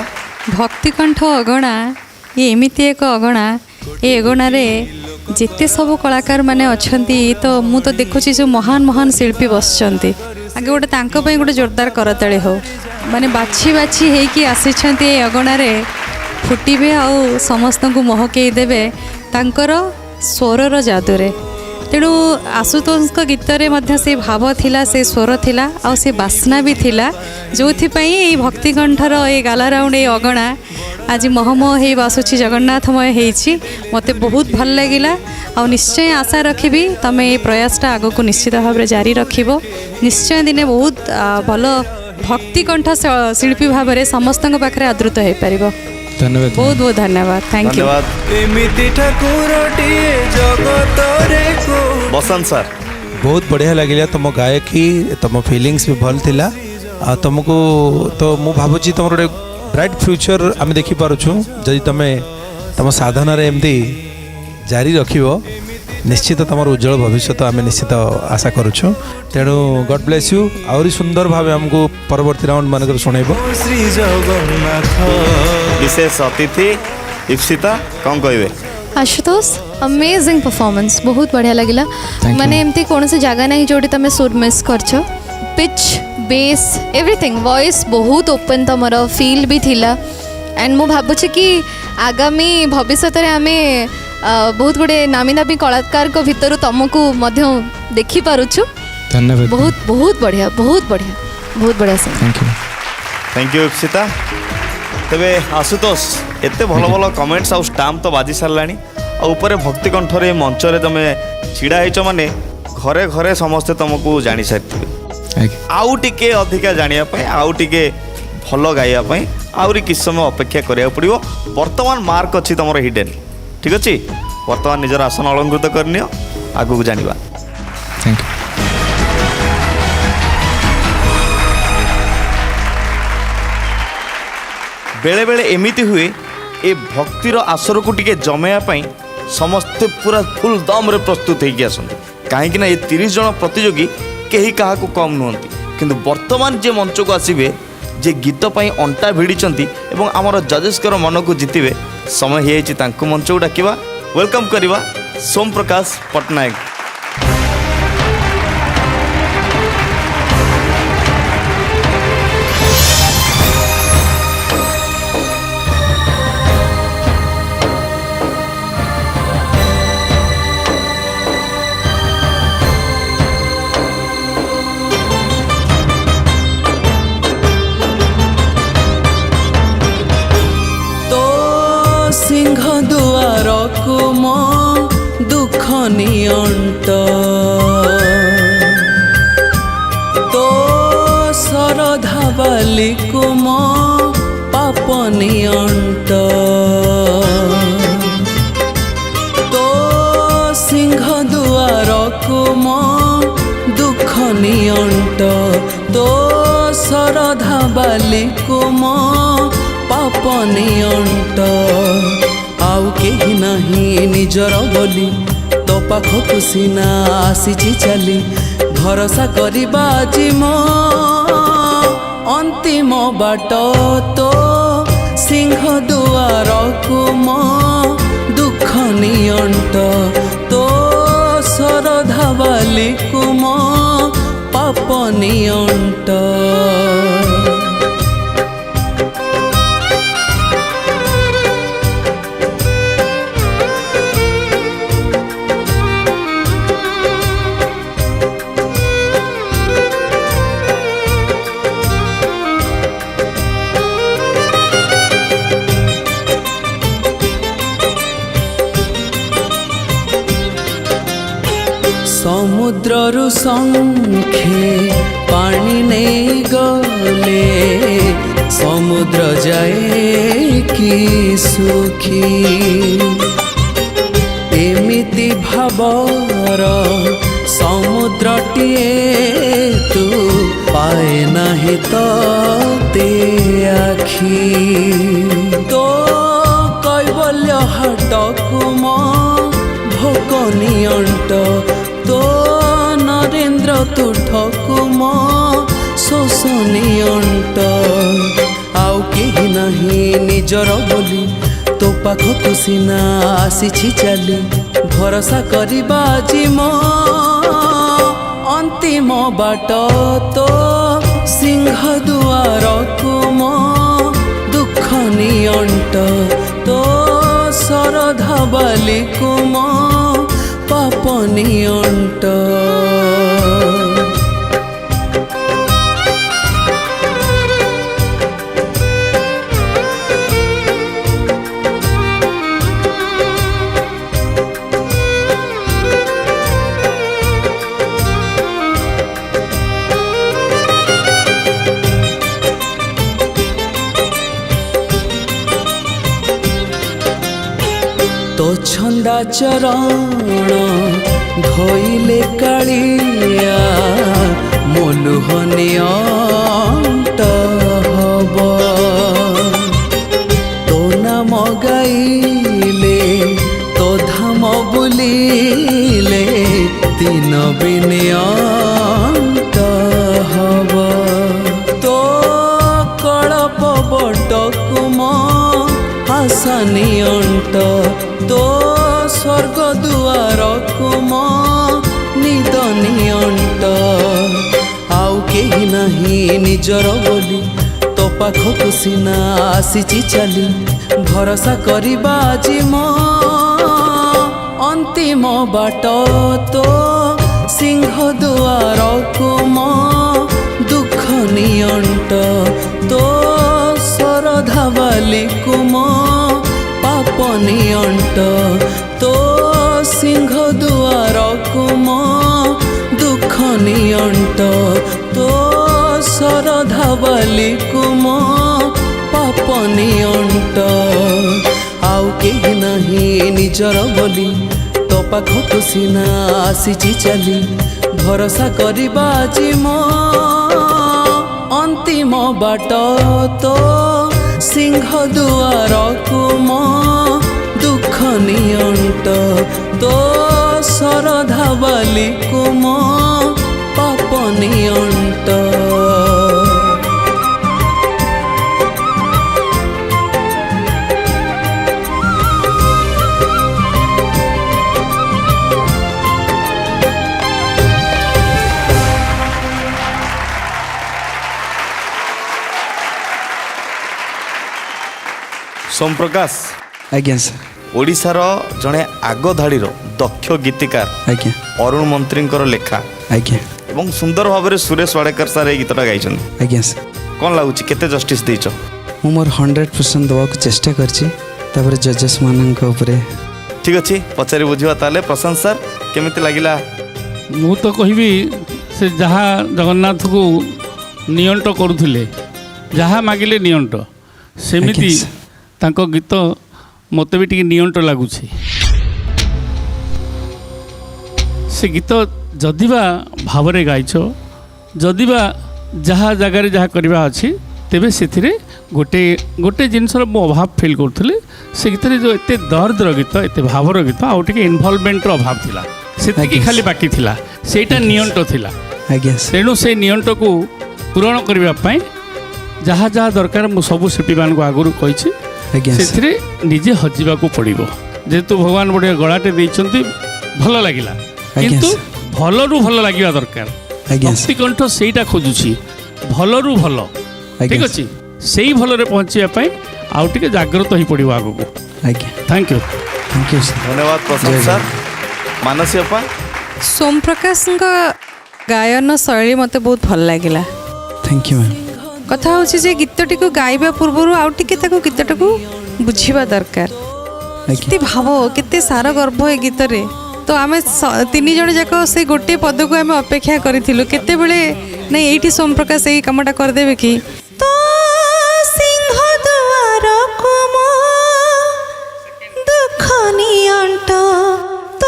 भक्तिकंठ अगणा ये एमती एक अगणा ये अगणारे जिते सब कलाकार माने अच्छी तो मु तो देखुची जो महान महान शिल्पी बसचंती आगे गोटे तांको पई गोटे जोरदार करताली हो माने बाछी बाछी हेकी आसीछंती ए अगणारे फुटिबे आउ समस्त को महकई देबे तांकर स्वरर जादुरे तेणु आशुतोष गीतरे मध्य से भाव थिला से स्वर थिला आउ से बास्ना भी थिला जो ये भक्तिकंठर ये गाला राउंड ये अगणा आज महमह हो बासुची जगन्नाथमय होती मत बहुत भल लगिला आ निश्चय आशा रखी तमें ये प्रयासटा आग को निश्चित भाव में जारी रख निश्चय दिने बहुत भल भक्तिकंठ शिल्पी भाव में समस्त पाखे आदृत हो पार धन्यवाद बहुत बहुत धन्यवाद थैंक यू बसंत सर बहुत बढ़िया लगे तुम गायकी तुम फिलिंग्स भी भल थिला आ तुमको तो मु भावुची तुम गोटे ब्राइट फ्यूचर आम देखिपुँ जदि तुम तुम साधना एमती जारी रखिबो निश्चित तुम उज्जवल भविष्य आम निश्चित आशा करुँ तेणु गॉड ब्लेस यू आहरी सुंदर भाव आमको परवर्ती राउंड मानक शुणेब विशेष अतिथि इप्सिता कौन कहबे आशुतोष अमेजिंग परफॉर्मेंस बहुत बढ़िया लगिला माने एमती कौन से जगह नहीं जोड़ी तुम सुर मिस करछ पिच बेस एवरीथिंग वॉइस बहुत ओपन तुमर फील भी थिला एंड मु भाबुछि कि आगामी भविष्य रे आमे बहुत गुड़े नामी नामी कलाकार को भितर तुमको मध्य देखि पारुछु धन्यवाद बहुत बहुत बढ़िया बहुत बढ़िया बहुत बढ़िया से थैंक यू इप्सिता तेबे आशुतोष एते भल भल कमेंट्स आउ स्टाम्प तो बाजी सारानी ऊपर भक्तिकंठर मंच रे तुम छिड़ा होइछ माने घरे घरे समस्ते तुमको जानी सारी आउ टिके अधिका जानिया आउ टिके भल गाइबा आहरी किस समय अपेक्षा करा पड़ो। बर्तमान मार्क अच्छी तुम हिडेन ठीक अच्छे। बर्तमान निजर आसन अलंकृत करनी आगू को जानिबा। Thank you. बेले बेले एमिति हुए ए भक्तिर आसर को टिके जमाइवाई समस्ते पूरा फुल दम रे प्रस्तुत होगी आसती कहीं ये 30 जन प्रतियोगी कहीं क्या कम नुहति किंतु वर्तमान जे मंच को आसबे जे गीत पाई अंटा भिड़ी एवं आमर जजेसकर मन को जितबे समय हो मंच को डाकिबा वेलकम करवा सोम प्रकाश पट्टनायक। सिंह दुआर को मो दुख नियंट तो सरधा बाली को मो पाप नियंट तो सिंह दुआर को मो दुख नियंट तो सरधा बाली को मो पाप नियंट आउ केही नहीं निजर बोली तो पाखकु सीना आसीची चली भरोसा करिबा जिम अंतिम बाट तो सिंह दुआर को मो दुख नियंट तो सरधा बाली को मो पाप नियंट। समुद्ररु संखे पानी नहीं गले समुद्र जाए कि सुखी एमिति भावर समुद्रटिए तू पाए नहीं तो ते आखी तो कैवल्य हाटकु मो भोक नियंट तो नरेन्द्र तुठकु मो शोष नियंट आउ केही नहीं निजर बोली तो पाखकु सीना आसीछि चली भरोसा करिबा जिम अंतिम बाट तो सिंह दुआर को मो दुख नियंट तो सरधा बाली को मो पाप नियंट। तो छंदा चरण धोइले कालिया मोलुहने अंट हब तो नाम गाइले तो धाम बुलिले तीन बिने अंट हब तो कलप बटकु मो आशा नियंट तो स्वर्ग दुआर को मो निद नियंट आउ केही नहीं निजर बोली तो पाखकु सीना आसीची चली भरोसा करिबा जिम अंतिम बाट तो सिंह दुआर को मो दुख नियंट तो सरधा बाली को मो पाप नियंट तो सिंह दुआर को मो दुख नियंट तो सरधा बाली को मो ନିଅଣ୍ଟ ଆଉ କେହି ନାହିଁ ନିଜର ବୋଲି ତୋ ପାଖକୁ ସିନା ଆସିଛି ଚାଲି ଭରସା କରିବା ଆଜି ମୋ ଅନ୍ତିମ ବାଟ ତୋ ସିଂହ ଦୁଆରକୁ ମୋ ଦୁଃଖ ନିଅଣ୍ଟ ତୋ ଶରଧା ବାଲିକୁ ମୋ ପାପ ନିଅଣ୍ଟ सोमप्रकाश ଆଜ୍ଞା ସାର୍ ओडिशार जड़े आग धाड़ीर दक्ष गीतिकार ଆଜ୍ଞା अरुण मंत्रींकर लेखा ଆଜ୍ଞା एवं सुंदर भाव में सुरेश वाडेकर सार ये गीतटा गाई ଆଜ୍ଞା ସାର୍ कौन लगुच केते जस्टिस देच ମୁଁ ମୋର 100% ଦେବାକୁ ଚେଷ୍ଟା କରିଛି ତାପରେ ଜଜେସ୍ ମାନଙ୍କ ଉପରେ ठीक अच्छे पचारि बुझा ताले प्रशांत सार केमिति लागिला ମୁଁ ତ କହିବି ସେ ଯାହା ଜଗନ୍ନାଥକୁ ନିଅଣ୍ଟ କରୁଥିଲେ ଯାହା ମାଗିଲେ ନିଅଣ୍ଟ ସେମିତି ଆଜ୍ଞା, ସାର୍। ତାଙ୍କ ଗୀତ ମୋତେ ବି ଟିକେ ନିଅଣ୍ଟ ଲାଗୁଛି ସେ ଗୀତ ଯଦିବା ଭାବରେ ଗାଇଛ ଯଦିବା ଯାହା ଜାଗାରେ ଯାହା କରିବା ଅଛି ତେବେ ସେଥିରେ ଗୋଟେ ଜିନିଷର ମୁଁ ଅଭାବ ଫିଲ୍ କରୁଥିଲି ସେ ଗୀତରେ ଯେଉଁ ଏତେ ଦର୍ଦର ଗୀତ ଏତେ ଭାବର ଗୀତ ଆଉ ଟିକେ ଇନଭଲ୍ଭମେଣ୍ଟର ଅଭାବ ଥିଲା ସେତିକି ଆଜ୍ଞା। ଖାଲି ବାକି ଥିଲା ସେଇଟା ନିଅଣ୍ଟ ଥିଲା ଆଜ୍ଞା ସାର୍ ତେଣୁ ସେ ନିଅଣ୍ଟକୁ ପୂରଣ କରିବା ପାଇଁ ଯାହା ଯାହା ଦରକାର ମୁଁ ସବୁ ଶିଳ୍ପୀମାନଙ୍କୁ ଆଗରୁ କହିଛି ଆଜ୍ଞା ସାର୍ ସେଥିରେ ନିଜେ ହଜିବାକୁ ପଡ଼ିବ ଯେହେତୁ ଭଗବାନ ବଢ଼ିଆ ଗଳାଟେ ଦେଇଛନ୍ତି ଭଲ ଲାଗିଲା ଆଜ୍ଞା କିନ୍ତୁ ସାର୍। ଭଲରୁ ଭଲ ଲାଗିବା ଦରକାର ଆଜ୍ଞା ସାର୍ ଭକ୍ତିକଣ୍ଠ ସେଇଟା ଖୋଜୁଛି ଭଲରୁ ଭଲ ଆଜ୍ଞା ଠିକ୍ ଅଛି ସେଇ ଭଲରେ ପହଞ୍ଚିବା ପାଇଁ ଆଉ ଟିକେ ଜାଗ୍ରତ ହେଇ ପଡ଼ିବ ଆଗକୁ ଆଜ୍ଞା thank you thank you sir धन्यवाद प्रशांत जय सार मानसी अपा सोमप्रकाशଙ୍କ ଗାୟନ ଶୈଳୀ ମୋତେ ବହୁତ ଭଲ ଲାଗିଲା ଥ୍ୟାଙ୍କ ୟୁ ମ୍ୟାମ୍ କଥା ହେଉଛି ଯେ ଗୀତଟିକୁ ଗାଇବା ପୂର୍ବରୁ ଆଉ ଟିକେ ତାକୁ ଗୀତଟାକୁ ବୁଝିବା ଦରକାର ଆଜ୍ଞା କେତେ ଭାବ କେତେ ସାର ଗର୍ଭ ଏ ଗୀତରେ ତ ଆମେ ତିନି ଜଣ ଯାକ ସେ ଗୋଟିଏ ପଦକୁ ଆମେ ଅପେକ୍ଷା କରିଥିଲୁ କେତେବେଳେ ନାଇଁ ଏଇଠି ସୋମପ୍ରକାଶ ଏଇ କାମଟା କରିଦେବେ କି ତ ସିଂହ ଦୁଆରକୁ ମୋ ଦୁଃଖ ନିଅଣ୍ଟ ତ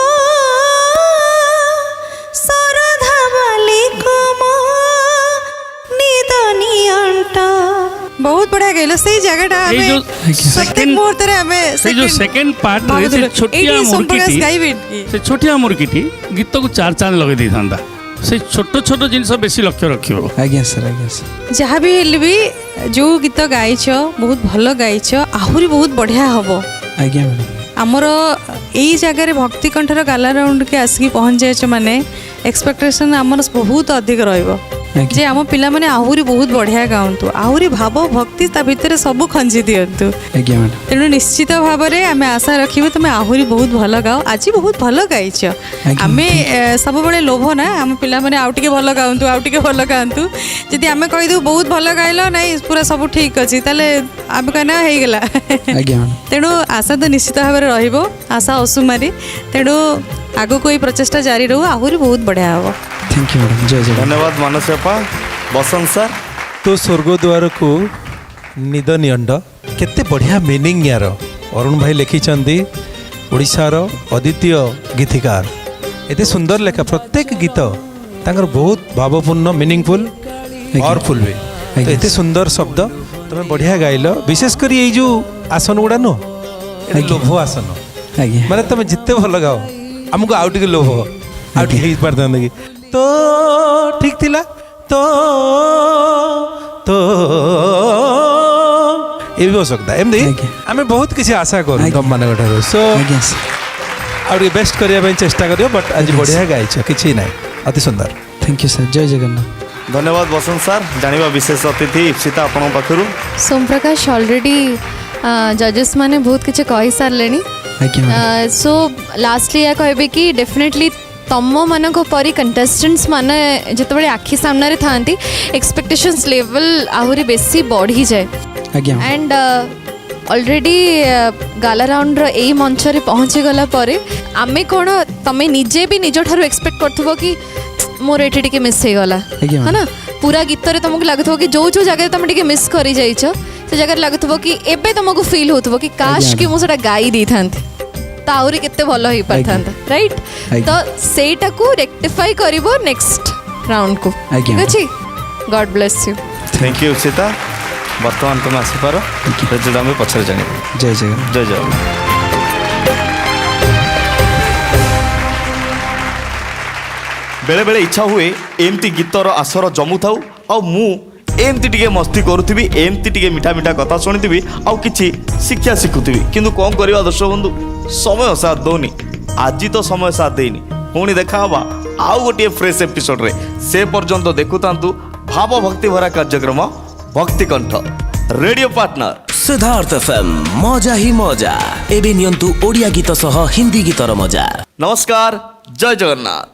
ଶରଧା ବାଲିକୁ ମୋ ନିଦ ନିଅଣ୍ଟ ବହୁତ ବଢିଆ ଗାଇଲ ସେଇ ଜାଗାଟା ଏଇ ଆମେ ଯୋଉ ପ୍ରତ୍ୟେକ second ମୁହୂର୍ତ୍ତରେ ଆମେ ସେ ଯୋଉ ସେକେଣ୍ଡ ପାର୍ଟରେ ସେ ଛୋଟିଆ ମୁର୍କିଟି ଗାଇବେ ସେ ଛୋଟିଆ ମୁର୍କିଟି ଗୀତକୁ ଚାର ଚାନ୍ଦ ଲଗେଇ ଦେଇଥାନ୍ତା ସେ ଛୋଟ ଛୋଟ ଜିନିଷ ବେଶୀ ଲକ୍ଷ୍ୟ ରଖିବ ଆଜ୍ଞା ସାର୍ ଆଜ୍ଞା ସାର୍ ଯାହା ବି ହେଲେ ବି ଯେଉଁ ଗୀତ ଗାଇଛ ବହୁତ ଭଲ ଗାଇଛ ଆହୁରି ବହୁତ ବଢ଼ିଆ ହେବ ଆଜ୍ଞା ମ୍ୟାଡ଼ାମ୍ ଆମର ଏଇ ଜାଗାରେ ଭକ୍ତି କଣ୍ଠର ଗାଲା ରାଉଣ୍ଡକେ ଆସିକି ପହଞ୍ଚି ଯାଇଛ ମାନେ ଏକ୍ସପେକ୍ଟେସନ୍ ଆମର ବହୁତ ଅଧିକ ରହିବ ଆଜ୍ଞା ଯେ ଆମ ପିଲାମାନେ ଆହୁରି ବହୁତ ବଢ଼ିଆ ଗାଆନ୍ତୁ ଆହୁରି ଭାବ ଭକ୍ତି ତା ଭିତରେ ସବୁ ଖଞ୍ଜି ଦିଅନ୍ତୁ ଆଜ୍ଞା ମ୍ୟାଡ଼ାମ୍ ତେଣୁ ନିଶ୍ଚିତ ଭାବରେ ଆମେ ଆଶା ରଖିବୁ ତୁମେ ଆହୁରି ବହୁତ ଭଲ ଗାଅ ଆଜି ବହୁତ ଭଲ ଗାଇଛ ଆଜ୍ଞା। ଆମେ ସବୁବେଳେ ଲୋଭ ନା ଆମ ପିଲାମାନେ ଆଉ ଟିକେ ଭଲ ଗାଆନ୍ତୁ ଆଉ ଟିକେ ଭଲ ଗାଆନ୍ତୁ ଯଦି ଆମେ କହିଦେବୁ ବହୁତ ଭଲ ଗାଇଲ ନାଇଁ ପୁରା ସବୁ ଠିକ୍ ଅଛି ତାହେଲେ ଆମେ କହିନା ହେଇଗଲା ଆଜ୍ଞା ମ୍ୟାଡ଼ାମ୍ ତେଣୁ ଆଶା ତ ନିଶ୍ଚିତ ଭାବରେ ରହିବ ଆଶା ଅସୁମାରୀ ତେଣୁ ଆଗକୁ ଏଇ ପ୍ରଚେଷ୍ଟା ଜାରି ରହୁ ଆହୁରି ବହୁତ ବଢ଼ିଆ ହେବ ଥ୍ୟାଙ୍କ ୟୁ ମ୍ୟାଡ଼ାମ୍ ଜୟ ଜଗନ୍ନାଥ धन्यवाद मानसी अपा बसंत सार तो स्वर्ग द्वारକୁ ନିଦ ନିଅଣ୍ଟ କେତେ ବଢ଼ିଆ ମିନିଂ ୟାର ଅରୁଣ ଭାଇ ଲେଖିଛନ୍ତି ଓଡ଼ିଶାର ଅଦ୍ୱିତୀୟ ଗୀତିକାର ଏତେ ସୁନ୍ଦର ଲେଖା ପ୍ରତ୍ୟେକ ଗୀତ ତାଙ୍କର ବହୁତ ଭାବପୂର୍ଣ୍ଣ ମିନିଂଫୁଲ୍ ପାୱାରଫୁଲ୍ ବି ତ ଏତେ ସୁନ୍ଦର ଶବ୍ଦ ତମେ ବଢ଼ିଆ ଗାଇଲ ବିଶେଷ କରି ଏଇ ଯେଉଁ ଆସନ ଗୁଡ଼ା ନୁହଁ ଏଇଟା ଲୋଭ ଆସନ ଆଜ୍ଞା ମାନେ ତମେ ଯେତେ ଭଲ ଗାଅ ଆମକୁ ଆଉ ଟିକେ ଲୋଭ ଆଉ ଟିକେ ହେଇପାରିଥାନ୍ତା କି ତ ଠିକ୍ ଥିଲା ତ ଏ ବି ଅସକ୍ତା ଏମିତି ଆଜ୍ଞା। ଆମେ ବହୁତ କିଛି ଆଶା କରୁ ଆଜ୍ଞା। ତମମାନଙ୍କ ଠାରୁ ସୋ ଆଜ୍ଞା ସାର୍ ଆଉ ଟିକେ ବେଷ୍ଟ କରିବା ପାଇଁ ଚେଷ୍ଟା କରିବ ବଟ୍ ଆଜି ଆଜ୍ଞା। ବଢ଼ିଆ ଗାଇଛ କିଛି ନାହିଁ ଅତି ସୁନ୍ଦର ଥ୍ୟାଙ୍କ ୟୁ ସାର୍ ଜୟ ଜଗନ୍ନାଥ धन्यवाद बसंत सार जानिबा विशेष अतिथि इप्सिता आपणो पाखरु सोमप्रकाश ऑलरेडी जजेस मैंने बहुत किसी कही सारे ଆଜ୍ଞା ମ୍ୟାଡ଼ାମ୍ सो लास्टली या कहबे कि डेफिनेटली तम मानक परी कंटेस्टेंट्स माने जितेबाला आखि सामने था एक्सपेक्टेशंस लेवल आहरी बेसी बढ़ी जाए ଆଜ୍ଞା एंड ऑलरेडी गाला राउंड यही मंच रे पहुँची गला परे आमे कौन तमें निजे भी निज ठारू एक्सपेक्ट करथबो कि मोर एठी टिके मिस हे गला ଆଜ୍ଞା है ना पूरा गीत रे तुमको लगुव कि जो जो जगह तुम टिके मिस करी जाइछ से जगह लगुव कि एबे तुमको फील होथबो कि काश कि मु सेटा गाई दी थांती तो आहुरी केते भलो होई पारथांता राइट तो सेटा को रेक्टिफाई करिवो नेक्स्ट राउंड को ठीक अछि God bless you thank you Sita बर्तमान तुम आसीपार रिजल्ट आम पछरे जान जय जगन्नाथ जय जगन्नाथ बेले बेले इच्छा हुए एमती गीतर आसर जमु थाउ आ मु एमती टिके मस्ती करूथी एमती टिके मीठा मीठा कथा शुणी आउ किछि शिक्षा शिखुथी किंतु कौन करवा दर्शक बंधु समय साथ दौनी आज तो समय साथ देनी पुणी देखा हवा आउ गोटे फ्रेश एपिसोड रे से पर्यंत देखुतांतु भाव भक्ति भरा कार्यक्रम भक्ति कंठ रेडियो पार्टनर सिद्धार्थ एफएम मजा ही मजा एबे नियंतु ओडिया गीत सह हिंदी गीतर मजा नमस्कार जय जगन्नाथ।